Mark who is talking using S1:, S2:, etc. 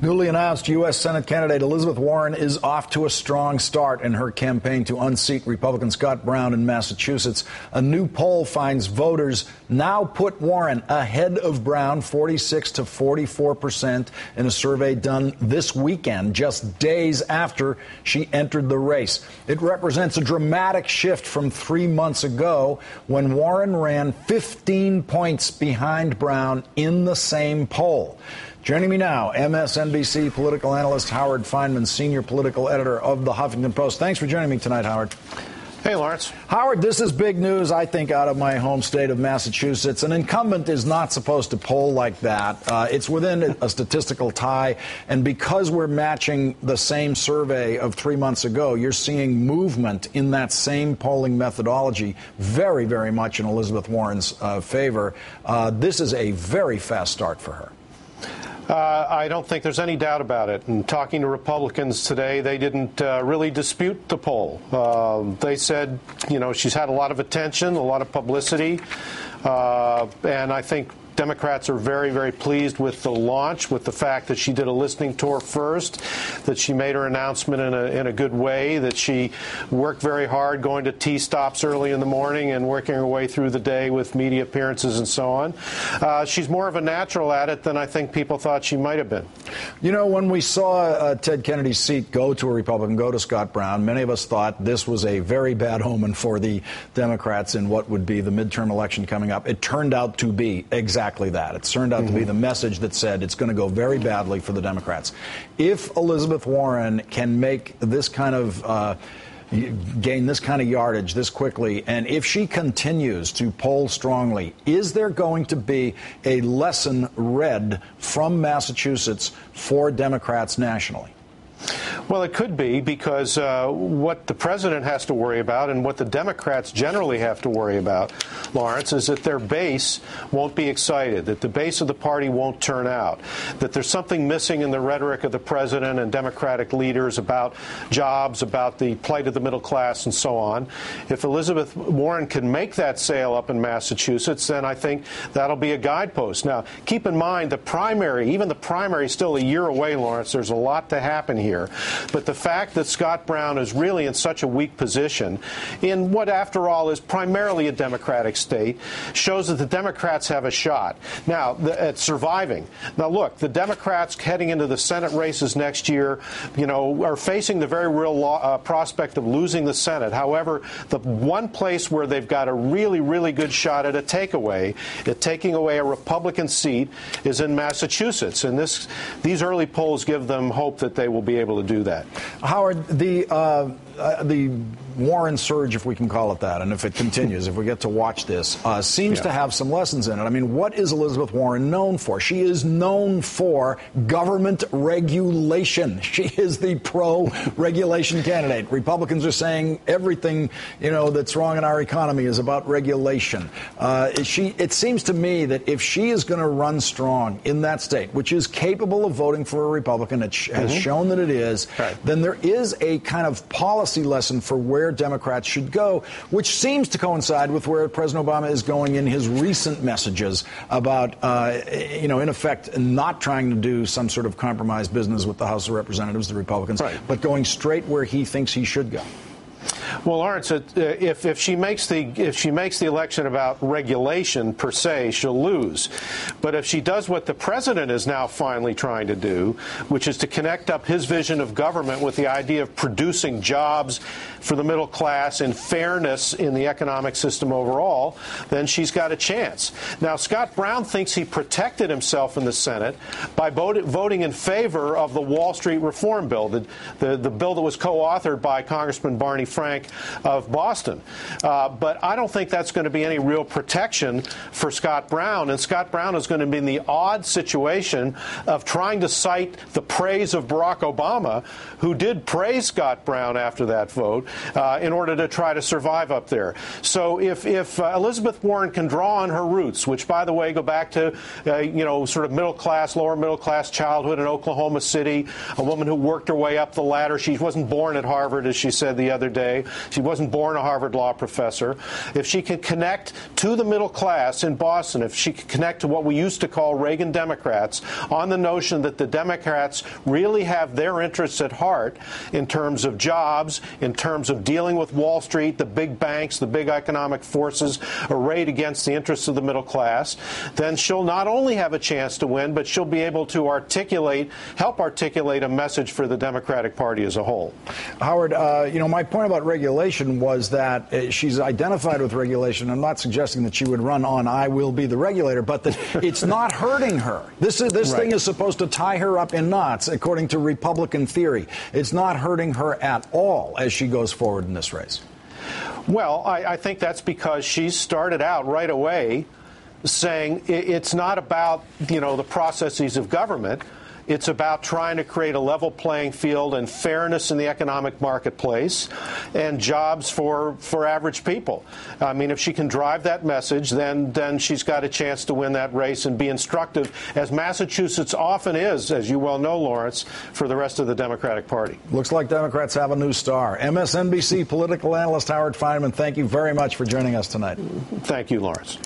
S1: Newly announced U.S. Senate candidate Elizabeth Warren is off to a strong start in her campaign to unseat Republican Scott Brown in Massachusetts. A new poll finds voters now put Warren ahead of Brown 46 to 44% in a survey done this weekend, just days after she entered the race. It represents a dramatic shift from 3 months ago when Warren ran 15 points behind Brown in the same poll. Joining me now, MSNBC political analyst Howard Fineman, senior political editor of The Huffington Post. Thanks for joining me tonight, Howard.
S2: Hey, Lawrence.
S1: Howard, this is big news, I think, out of my home state of Massachusetts. An incumbent is not supposed to poll like that. It's within a statistical tie. And because we're matching the same survey of 3 months ago, you're seeing movement in that same polling methodology very, very much in Elizabeth Warren's favor. This is a very fast start for her.
S2: I don't think there's any doubt about it. And talking to Republicans today, they didn't really dispute the poll. They said, you know, she's had a lot of attention, a lot of publicity, and I think Democrats are very, very pleased with the launch, with the fact that she did a listening tour first, that she made her announcement in a good way, that she worked very hard going to tea stops early in the morning and working her way through the day with media appearances and so on. She's more of a natural at it than I think people thought she might have been.
S1: You know, when we saw Ted Kennedy's seat go to a Republican, go to Scott Brown, many of us thought this was a very bad omen for the Democrats in what would be the midterm election coming up. It turned out to be exactly that. It turned out to be the message that said it's going to go very badly for the Democrats. If Elizabeth Warren can make this kind of gain this kind of yardage this quickly, and if she continues to poll strongly, is there going to be a lesson read from Massachusetts for Democrats nationally?
S2: Well, it could be, because what the president has to worry about and what the Democrats generally have to worry about, Lawrence, is that their base won't be excited, that the base of the party won't turn out, that there's something missing in the rhetoric of the president and Democratic leaders about jobs, about the plight of the middle class and so on. If Elizabeth Warren can make that sale up in Massachusetts, then I think that'll be a guidepost. Now, keep in mind the primary, even the primary is still a year away, Lawrence. There's a lot to happen here. But the fact that Scott Brown is really in such a weak position in what, after all, is primarily a Democratic state shows that the Democrats have a shot now at surviving. Now, look, the Democrats heading into the Senate races next year, you know, are facing the very real prospect of losing the Senate. However, the one place where they've got a really, really good shot at a takeaway, at taking away a Republican seat, is in Massachusetts. And these early polls give them hope that they will be able to do that.
S1: Howard, the Warren surge, if we can call it that, and if it continues, if we get to watch this, seems to have some lessons in it. I mean, what is Elizabeth Warren known for? She is known for government regulation. She is the pro-regulation candidate. Republicans are saying everything, you know, that's wrong in our economy is about regulation. It seems to me that if she is going to run strong in that state, which is capable of voting for a Republican, it has shown that it is, then there is a kind of policy lesson for where Democrats should go, which seems to coincide with where President Obama is going in his recent messages about, in effect, not trying to do some sort of compromise business with the House of Representatives, the Republicans, but going straight where he thinks he should go.
S2: Well, Lawrence, if she makes the election about regulation per se, she'll lose. But if she does what the president is now finally trying to do, which is to connect up his vision of government with the idea of producing jobs for the middle class and fairness in the economic system overall, then she's got a chance. Now, Scott Brown thinks he protected himself in the Senate by voting in favor of the Wall Street reform bill, the bill that was co-authored by Congressman Barney Frank of Boston. But I don't think that's going to be any real protection for Scott Brown. And Scott Brown is going to be in the odd situation of trying to cite the praise of Barack Obama, who did praise Scott Brown after that vote, in order to try to survive up there. So if Elizabeth Warren can draw on her roots, which, by the way, go back to, sort of middle class, lower middle class childhood in Oklahoma City, a woman who worked her way up the ladder. She wasn't born at Harvard, as she said the other day. She wasn't born a Harvard law professor. If she can connect to the middle class in Boston, if she can connect to what we used to call Reagan Democrats, on the notion that the Democrats really have their interests at heart in terms of jobs, in terms of dealing with Wall Street, the big banks, the big economic forces arrayed against the interests of the middle class, then she'll not only have a chance to win, but she'll be able to help articulate a message for the Democratic Party as a whole.
S1: Howard, my point about regulation was that she's identified with regulation. I'm not suggesting that she would run on "I will be the regulator," but that it's not hurting her. This thing is supposed to tie her up in knots, according to Republican theory. It's not hurting her at all as she goes forward in this race.
S2: Well, I think that's because she started out right away saying it's not about, the processes of government. It's about trying to create a level playing field and fairness in the economic marketplace and jobs for average people. I mean, if she can drive that message, then she's got a chance to win that race and be instructive, as Massachusetts often is, as you well know, Lawrence, for the rest of the Democratic Party.
S1: Looks like Democrats have a new star. MSNBC political analyst Howard Fineman, thank you very much for joining us tonight.
S2: Thank you, Lawrence.